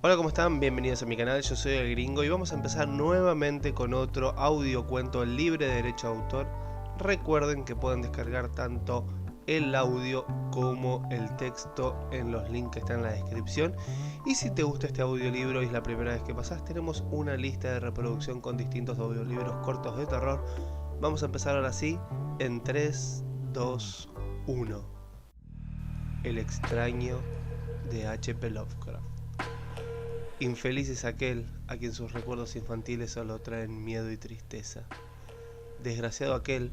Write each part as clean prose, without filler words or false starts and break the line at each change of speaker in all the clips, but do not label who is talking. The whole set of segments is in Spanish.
Hola, ¿cómo están? Bienvenidos a mi canal, yo soy el Gringo y vamos a empezar nuevamente con otro audiocuento libre de derecho de autor. Recuerden que pueden descargar tanto el audio como el texto en los links que están en la descripción. Y si te gusta este audiolibro y es la primera vez que pasás, tenemos una lista de reproducción con distintos audiolibros cortos de terror. Vamos a empezar ahora sí, en 3, 2, 1. El extraño de H.P. Lovecraft. Infeliz es aquel a quien sus recuerdos infantiles solo traen miedo y tristeza. Desgraciado aquel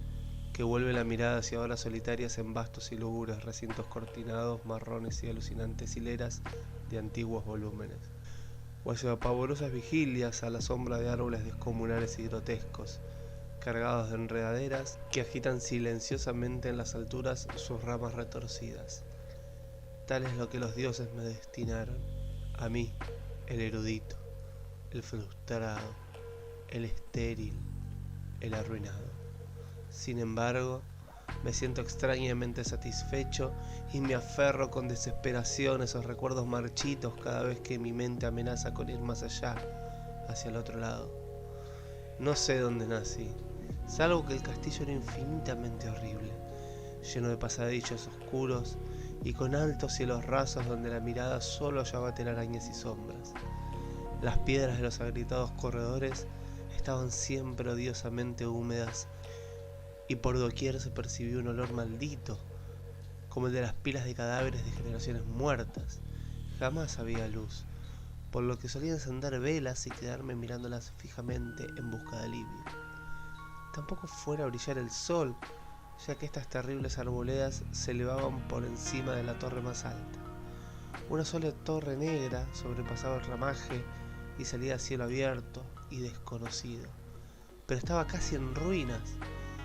que vuelve la mirada hacia horas solitarias en vastos y lúgubres recintos cortinados, marrones y alucinantes hileras de antiguos volúmenes, o hacia pavorosas vigilias a la sombra de árboles descomunales y grotescos, cargados de enredaderas que agitan silenciosamente en las alturas sus ramas retorcidas. Tal es lo que los dioses me destinaron, a mí, el erudito, el frustrado, el estéril, el arruinado. Sin embargo, me siento extrañamente satisfecho y me aferro con desesperación a esos recuerdos marchitos cada vez que mi mente amenaza con ir más allá, hacia el otro lado. No sé dónde nací, salvo que el castillo era infinitamente horrible, lleno de pasadillos oscuros y con altos cielos rasos donde la mirada solo hallaba telarañas y sombras. Las piedras de los agrietados corredores estaban siempre odiosamente húmedas y por doquier se percibía un olor maldito, como el de las pilas de cadáveres de generaciones muertas. Jamás había luz, por lo que solía encender velas y quedarme mirándolas fijamente en busca de alivio. Tampoco fuera a brillar el sol, ya que estas terribles arboledas se elevaban por encima de la torre más alta. Una sola torre negra sobrepasaba el ramaje y salía a cielo abierto y desconocido, pero estaba casi en ruinas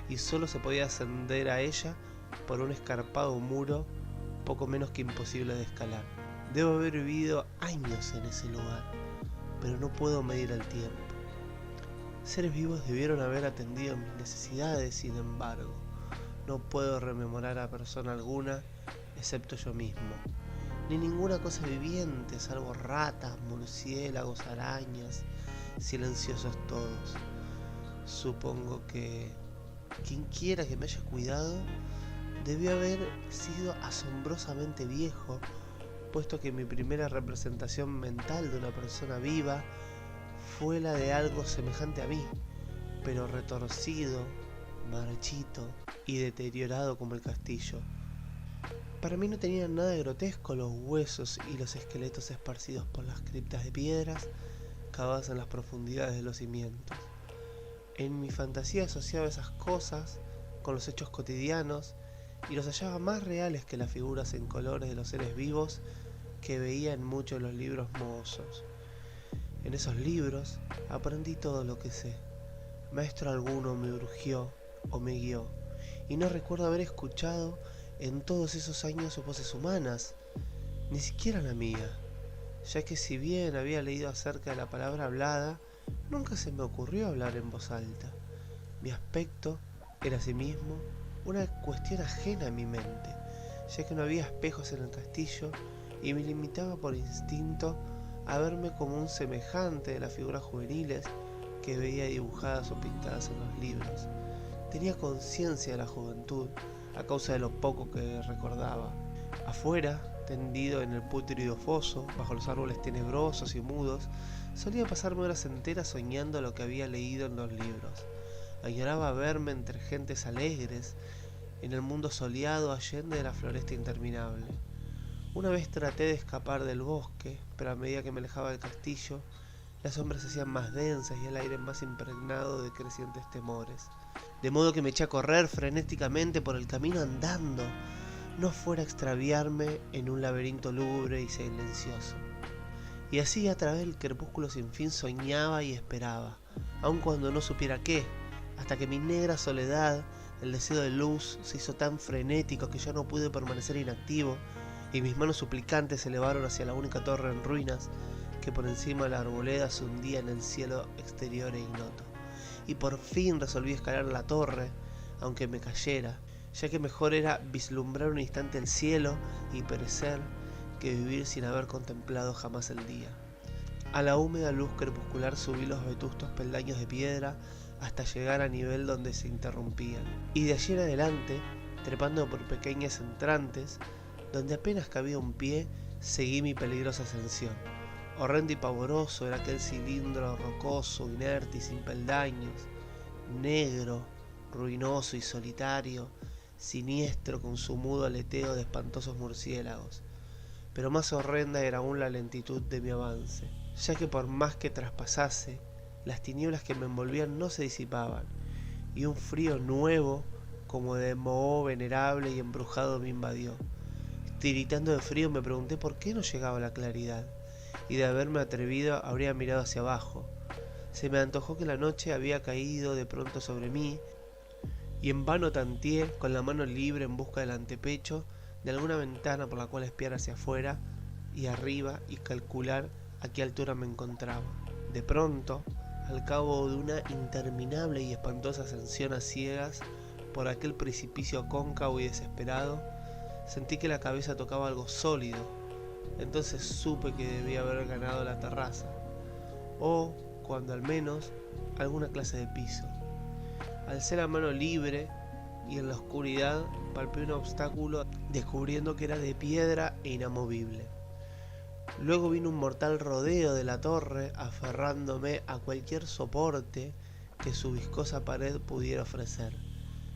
y solo se podía ascender a ella por un escarpado muro poco menos que imposible de escalar. Debo haber vivido años en ese lugar, pero no puedo medir el tiempo. Seres vivos debieron haber atendido mis necesidades, sin embargo, no puedo rememorar a persona alguna excepto yo mismo, ni ninguna cosa viviente salvo ratas, murciélagos, arañas, silenciosos todos. Supongo que quien quiera que me haya cuidado debió haber sido asombrosamente viejo, puesto que mi primera representación mental de una persona viva fue la de algo semejante a mí, pero retorcido, marchito y deteriorado como el castillo. Para mí no tenían nada de grotesco los huesos y los esqueletos esparcidos por las criptas de piedras cavadas en las profundidades de los cimientos. En mi fantasía asociaba esas cosas con los hechos cotidianos y los hallaba más reales que las figuras en colores de los seres vivos que veía en muchos de los libros mohosos. En esos libros aprendí todo lo que sé. Maestro alguno me urgió o me guió, y no recuerdo haber escuchado en todos esos años sus voces humanas, ni siquiera la mía, ya que si bien había leído acerca de la palabra hablada, nunca se me ocurrió hablar en voz alta. Mi aspecto era asimismo una cuestión ajena a mi mente, ya que no había espejos en el castillo y me limitaba por instinto a verme como un semejante de las figuras juveniles que veía dibujadas o pintadas en los libros. Tenía conciencia de la juventud a causa de lo poco que recordaba. Afuera, tendido en el pútrido foso, bajo los árboles tenebrosos y mudos, solía pasarme horas enteras soñando lo que había leído en los libros. Añoraba verme entre gentes alegres, en el mundo soleado allende de la floresta interminable. Una vez traté de escapar del bosque, pero a medida que me alejaba del castillo, las sombras se hacían más densas y el aire más impregnado de crecientes temores. De modo que me eché a correr frenéticamente por el camino andando, no fuera a extraviarme en un laberinto lúgubre y silencioso. Y así a través del crepúsculo sin fin soñaba y esperaba, aun cuando no supiera qué, hasta que mi negra soledad, el deseo de luz, se hizo tan frenético que ya no pude permanecer inactivo, y mis manos suplicantes se elevaron hacia la única torre en ruinas que por encima de la arboleda se hundía en el cielo exterior e ignoto. Y por fin resolví escalar la torre, aunque me cayera, ya que mejor era vislumbrar un instante el cielo y perecer que vivir sin haber contemplado jamás el día. A la húmeda luz crepuscular subí los vetustos peldaños de piedra hasta llegar a nivel donde se interrumpían, y de allí en adelante, trepando por pequeñas entrantes, donde apenas cabía un pie, seguí mi peligrosa ascensión. Horrendo y pavoroso era aquel cilindro rocoso, inerte y sin peldaños, negro, ruinoso y solitario, siniestro con su mudo aleteo de espantosos murciélagos. Pero más horrenda era aún la lentitud de mi avance, ya que por más que traspasase, las tinieblas que me envolvían no se disipaban, y un frío nuevo, como de moho venerable y embrujado, me invadió. Tiritando de frío me pregunté por qué no llegaba la claridad, y de haberme atrevido habría mirado hacia abajo. Se me antojó que la noche había caído de pronto sobre mí, y en vano tanteé con la mano libre en busca del antepecho de alguna ventana por la cual espiar hacia afuera y arriba y calcular a qué altura me encontraba. De pronto, al cabo de una interminable y espantosa ascensión a ciegas por aquel precipicio cóncavo y desesperado, sentí que la cabeza tocaba algo sólido. Entonces supe que debía haber ganado la terraza, o, cuando al menos, alguna clase de piso. Alcé la mano libre y en la oscuridad palpé un obstáculo, descubriendo que era de piedra e inamovible. Luego vino un mortal rodeo de la torre, aferrándome a cualquier soporte que su viscosa pared pudiera ofrecer,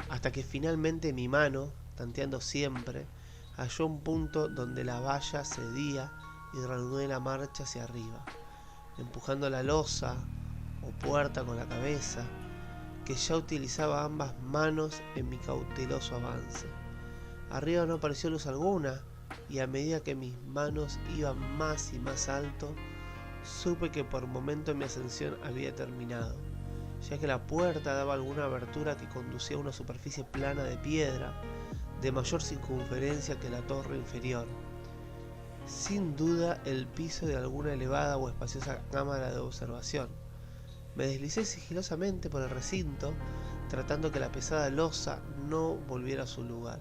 hasta que finalmente mi mano, tanteando siempre, halló un punto donde la valla cedía y reanudé la marcha hacia arriba, empujando la losa o puerta con la cabeza, que ya utilizaba ambas manos en mi cauteloso avance. Arriba no apareció luz alguna, y a medida que mis manos iban más y más alto, supe que por momento mi ascensión había terminado, ya que la puerta daba alguna abertura que conducía a una superficie plana de piedra, de mayor circunferencia que la torre inferior. Sin duda el piso de alguna elevada o espaciosa cámara de observación. Me deslicé sigilosamente por el recinto, tratando que la pesada losa no volviera a su lugar,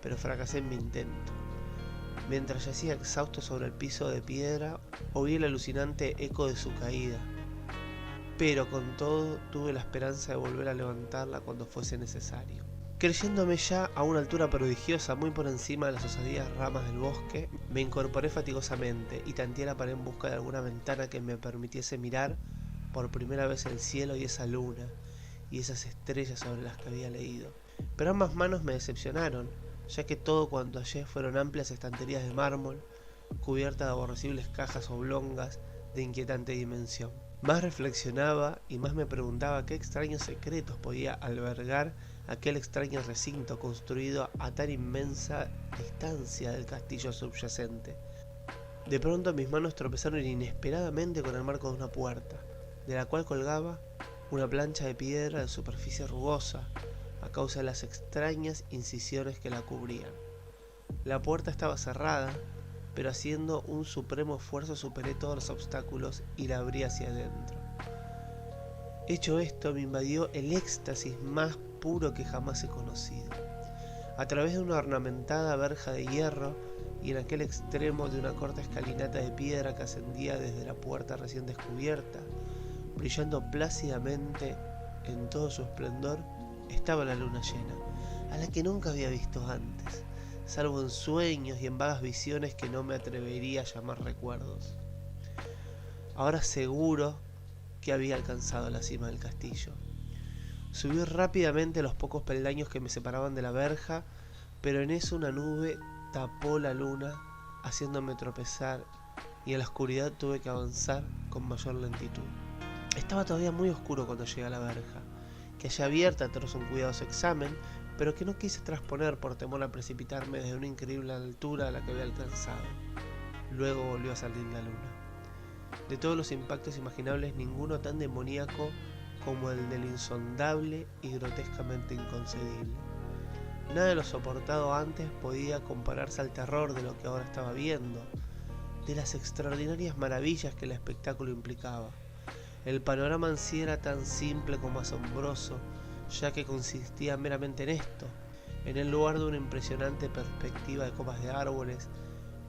pero fracasé en mi intento. Mientras yacía exhausto sobre el piso de piedra, oí el alucinante eco de su caída, pero con todo tuve la esperanza de volver a levantarla cuando fuese necesario. Creyéndome ya a una altura prodigiosa, muy por encima de las osadías ramas del bosque, me incorporé fatigosamente y tanteé la pared en busca de alguna ventana que me permitiese mirar por primera vez el cielo y esa luna y esas estrellas sobre las que había leído. Pero ambas manos me decepcionaron, ya que todo cuanto hallé fueron amplias estanterías de mármol, cubiertas de aborrecibles cajas oblongas de inquietante dimensión. Más reflexionaba y más me preguntaba qué extraños secretos podía albergar aquel extraño recinto construido a tan inmensa distancia del castillo subyacente. De pronto mis manos tropezaron inesperadamente con el marco de una puerta, de la cual colgaba una plancha de piedra de superficie rugosa, a causa de las extrañas incisiones que la cubrían. La puerta estaba cerrada, pero haciendo un supremo esfuerzo superé todos los obstáculos y la abrí hacia adentro. Hecho esto, me invadió el éxtasis más puro que jamás he conocido. A través de una ornamentada verja de hierro y en aquel extremo de una corta escalinata de piedra que ascendía desde la puerta recién descubierta, brillando plácidamente en todo su esplendor, estaba la luna llena, a la que nunca había visto antes, salvo en sueños y en vagas visiones que no me atrevería a llamar recuerdos. Ahora seguro que había alcanzado la cima del castillo. Subí rápidamente los pocos peldaños que me separaban de la verja, pero en eso una nube tapó la luna, haciéndome tropezar, y en la oscuridad tuve que avanzar con mayor lentitud. Estaba todavía muy oscuro cuando llegué a la verja, que hallé abierta tras un cuidadoso examen, pero que no quise trasponer por temor a precipitarme desde una increíble altura a la que había alcanzado. Luego volvió a salir la luna. De todos los impactos imaginables, ninguno tan demoníaco como el del insondable y grotescamente inconcebible. Nada de lo soportado antes podía compararse al terror de lo que ahora estaba viendo, de las extraordinarias maravillas que el espectáculo implicaba. El panorama en sí era tan simple como asombroso, ya que consistía meramente en esto: en el lugar de una impresionante perspectiva de copas de árboles,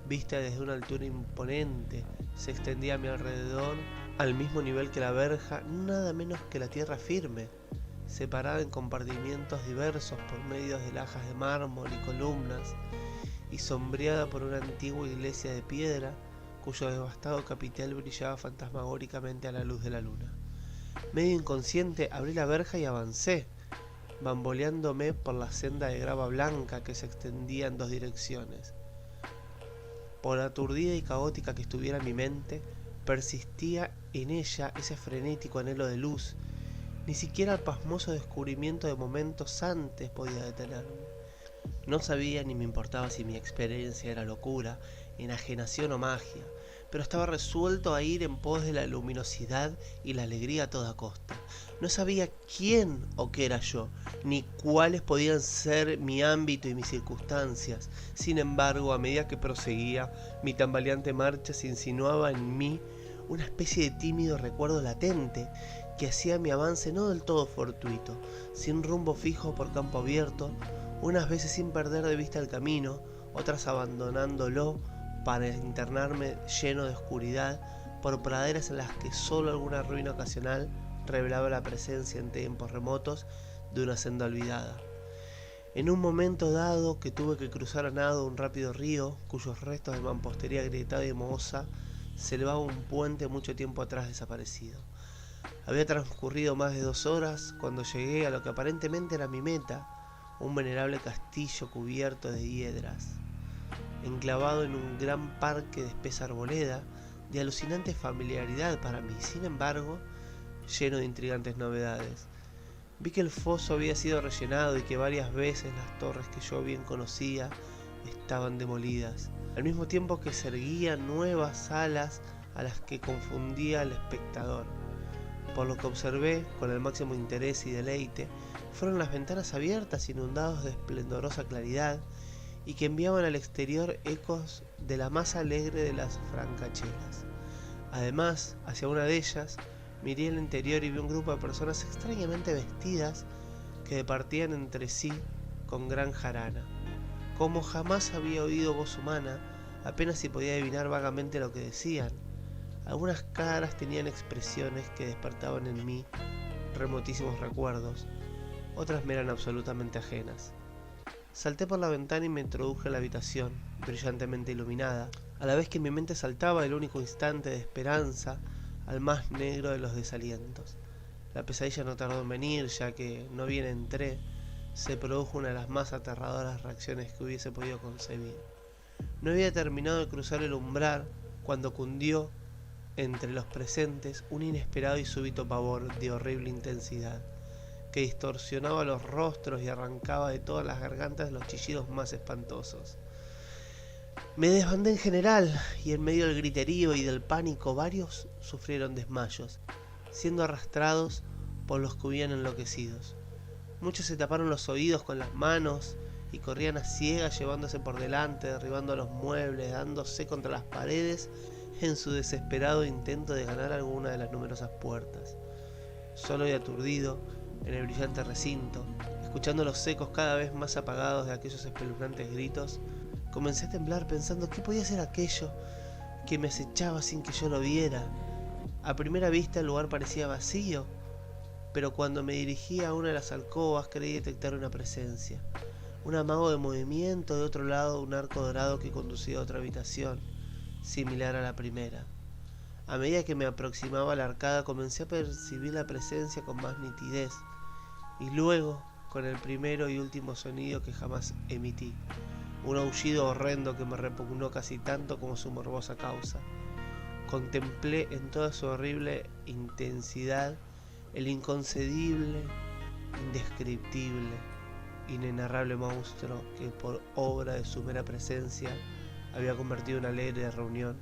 vista desde una altura imponente, se extendía a mi alrededor al mismo nivel que la verja, nada menos que la tierra firme, separada en compartimientos diversos por medio de lajas de mármol y columnas, y sombreada por una antigua iglesia de piedra cuyo devastado capitel brillaba fantasmagóricamente a la luz de la luna. Medio inconsciente abrí la verja y avancé, bamboleándome por la senda de grava blanca que se extendía en dos direcciones. Por aturdida y caótica que estuviera mi mente, persistía en ella ese frenético anhelo de luz. Ni siquiera el pasmoso descubrimiento de momentos antes podía detenerme. No sabía ni me importaba si mi experiencia era locura, enajenación o magia, pero estaba resuelto a ir en pos de la luminosidad y la alegría a toda costa. No sabía quién o qué era yo, ni cuáles podían ser mi ámbito y mis circunstancias. Sin embargo, a medida que proseguía, mi tambaleante marcha se insinuaba en mí una especie de tímido recuerdo latente que hacía mi avance no del todo fortuito, sin rumbo fijo por campo abierto, unas veces sin perder de vista el camino, otras abandonándolo para internarme lleno de oscuridad por praderas en las que solo alguna ruina ocasional revelaba la presencia en tiempos remotos de una senda olvidada. En un momento dado que tuve que cruzar a nado un rápido río, cuyos restos de mampostería agrietada y mohosa se elevaba un puente mucho tiempo atrás desaparecido. Había transcurrido más de 2 horas cuando llegué a lo que aparentemente era mi meta, un venerable castillo cubierto de hiedras, enclavado en un gran parque de espesa arboleda, de alucinante familiaridad para mí, sin embargo, lleno de intrigantes novedades. Vi que el foso había sido rellenado y que varias veces las torres que yo bien conocía estaban demolidas, al mismo tiempo que se erguían nuevas salas a las que confundía al espectador. Por lo que observé con el máximo interés y deleite, fueron las ventanas abiertas inundadas de esplendorosa claridad y que enviaban al exterior ecos de la más alegre de las francachelas. Además, hacia una de ellas, miré el interior y vi un grupo de personas extrañamente vestidas que departían entre sí con gran jarana. Como jamás había oído voz humana, apenas si podía adivinar vagamente lo que decían. Algunas caras tenían expresiones que despertaban en mí remotísimos recuerdos, otras me eran absolutamente ajenas. Salté por la ventana y me introduje en la habitación, brillantemente iluminada, a la vez que mi mente saltaba el único instante de esperanza al más negro de los desalientos. La pesadilla no tardó en venir, ya que, no bien entré, se produjo una de las más aterradoras reacciones que hubiese podido concebir. No había terminado de cruzar el umbral cuando cundió entre los presentes un inesperado y súbito pavor de horrible intensidad, que distorsionaba los rostros y arrancaba de todas las gargantas los chillidos más espantosos. Me desbandé en general, y en medio del griterío y del pánico varios sufrieron desmayos, siendo arrastrados por los que huían enloquecidos. Muchos se taparon los oídos con las manos y corrían a ciegas llevándose por delante, derribando los muebles, dándose contra las paredes en su desesperado intento de ganar alguna de las numerosas puertas. Solo y aturdido, en el brillante recinto, escuchando los ecos cada vez más apagados de aquellos espeluznantes gritos, comencé a temblar pensando qué podía ser aquello que me acechaba sin que yo lo viera. A primera vista el lugar parecía vacío, pero cuando me dirigí a una de las alcobas creí detectar una presencia, un amago de movimiento de otro lado, un arco dorado que conducía a otra habitación, similar a la primera. A medida que me aproximaba a la arcada comencé a percibir la presencia con más nitidez, y luego con el primero y último sonido que jamás emití, un aullido horrendo que me repugnó casi tanto como su morbosa causa. Contemplé en toda su horrible intensidad el inconcebible, indescriptible, inenarrable monstruo que por obra de su mera presencia había convertido una alegre reunión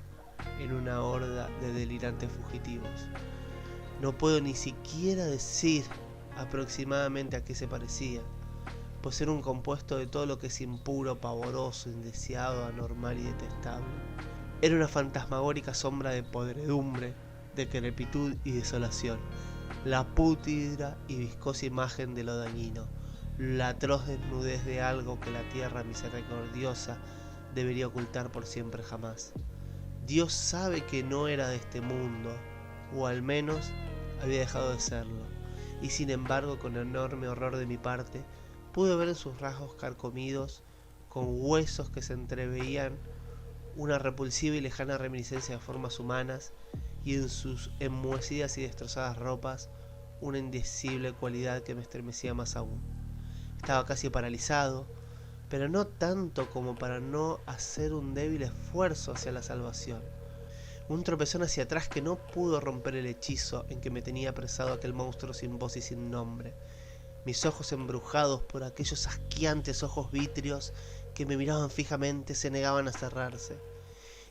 en una horda de delirantes fugitivos. No puedo ni siquiera decir aproximadamente a qué se parecía, pues era un compuesto de todo lo que es impuro, pavoroso, indeseado, anormal y detestable. Era una fantasmagórica sombra de podredumbre, decrepitud y desolación, la pútrida y viscosa imagen de lo dañino, la atroz desnudez de algo que la tierra misericordiosa debería ocultar por siempre jamás. Dios sabe que no era de este mundo, o al menos había dejado de serlo, y sin embargo, con enorme horror de mi parte, pude ver en sus rasgos carcomidos, con huesos que se entreveían, una repulsiva y lejana reminiscencia de formas humanas, y en sus enmohecidas y destrozadas ropas, una indecible cualidad que me estremecía más aún. Estaba casi paralizado, pero no tanto como para no hacer un débil esfuerzo hacia la salvación. Un tropezón hacia atrás que no pudo romper el hechizo en que me tenía apresado aquel monstruo sin voz y sin nombre. Mis ojos embrujados por aquellos asqueantes ojos vítreos que me miraban fijamente se negaban a cerrarse.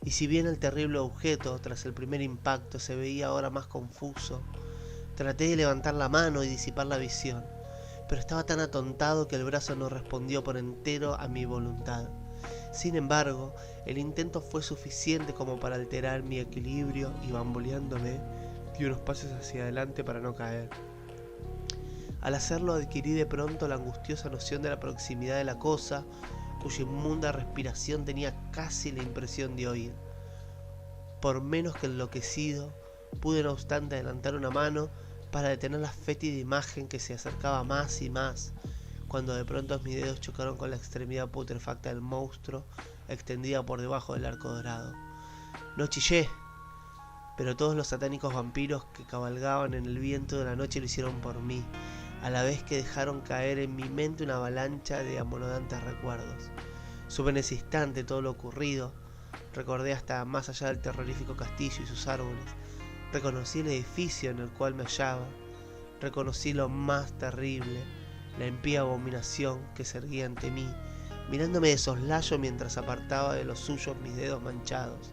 Y si bien el terrible objeto, tras el primer impacto, se veía ahora más confuso, traté de levantar la mano y disipar la visión, pero estaba tan atontado que el brazo no respondió por entero a mi voluntad. Sin embargo, el intento fue suficiente como para alterar mi equilibrio y, bamboleándome, di unos pasos hacia adelante para no caer. Al hacerlo adquirí de pronto la angustiosa noción de la proximidad de la cosa, cuya inmunda respiración tenía casi la impresión de oír. Por menos que enloquecido, pude no obstante adelantar una mano para detener la fétida imagen que se acercaba más y más, cuando de pronto mis dedos chocaron con la extremidad putrefacta del monstruo extendida por debajo del arco dorado. No chillé, pero todos los satánicos vampiros que cabalgaban en el viento de la noche lo hicieron por mí, a la vez que dejaron caer en mi mente una avalancha de amonodantes recuerdos. Supe en ese instante todo lo ocurrido, recordé hasta más allá del terrorífico castillo y sus árboles, reconocí el edificio en el cual me hallaba, reconocí lo más terrible, la impía abominación que se erguía ante mí, mirándome de soslayo mientras apartaba de los suyos mis dedos manchados.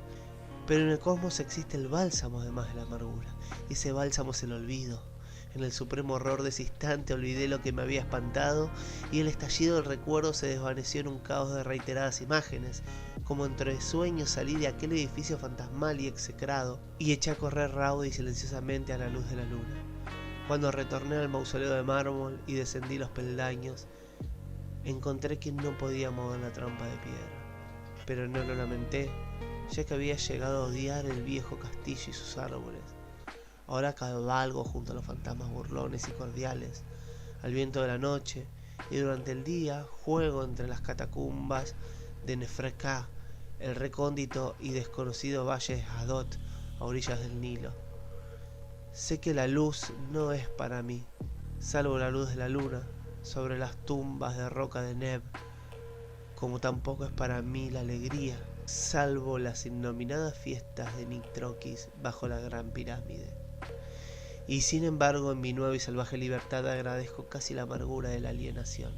Pero en el cosmos existe el bálsamo además de la amargura, y ese bálsamo es el olvido. En el supremo horror de ese instante olvidé lo que me había espantado, y el estallido del recuerdo se desvaneció en un caos de reiteradas imágenes. Como entre sueños salí de aquel edificio fantasmal y execrado, y eché a correr rauda y silenciosamente a la luz de la luna. Cuando retorné al mausoleo de mármol y descendí los peldaños, encontré que no podía mover la trampa de piedra. Pero no lo lamenté, ya que había llegado a odiar el viejo castillo y sus árboles. Ahora cabalgo junto a los fantasmas burlones y cordiales, al viento de la noche, y durante el día juego entre las catacumbas de Nefreka, el recóndito y desconocido valle de Hadot, a orillas del Nilo. Sé que la luz no es para mí, salvo la luz de la luna sobre las tumbas de roca de Neb, como tampoco es para mí la alegría, salvo las innominadas fiestas de Nitrokis bajo la gran pirámide. Y sin embargo, en mi nueva y salvaje libertad agradezco casi la amargura de la alienación,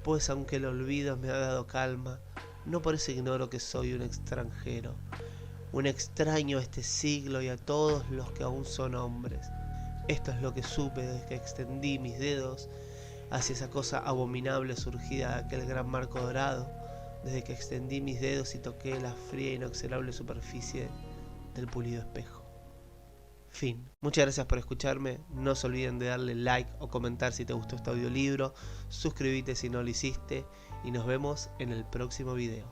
pues aunque el olvido me ha dado calma, no por eso ignoro que soy un extranjero, un extraño a este siglo y a todos los que aún son hombres. Esto es lo que supe desde que extendí mis dedos hacia esa cosa abominable surgida de aquel gran marco dorado, desde que extendí mis dedos y toqué la fría e inoxidable superficie del pulido espejo. Fin. Muchas gracias por escucharme. No se olviden de darle like o comentar si te gustó este audiolibro. Suscríbete si no lo hiciste. Y nos vemos en el próximo video.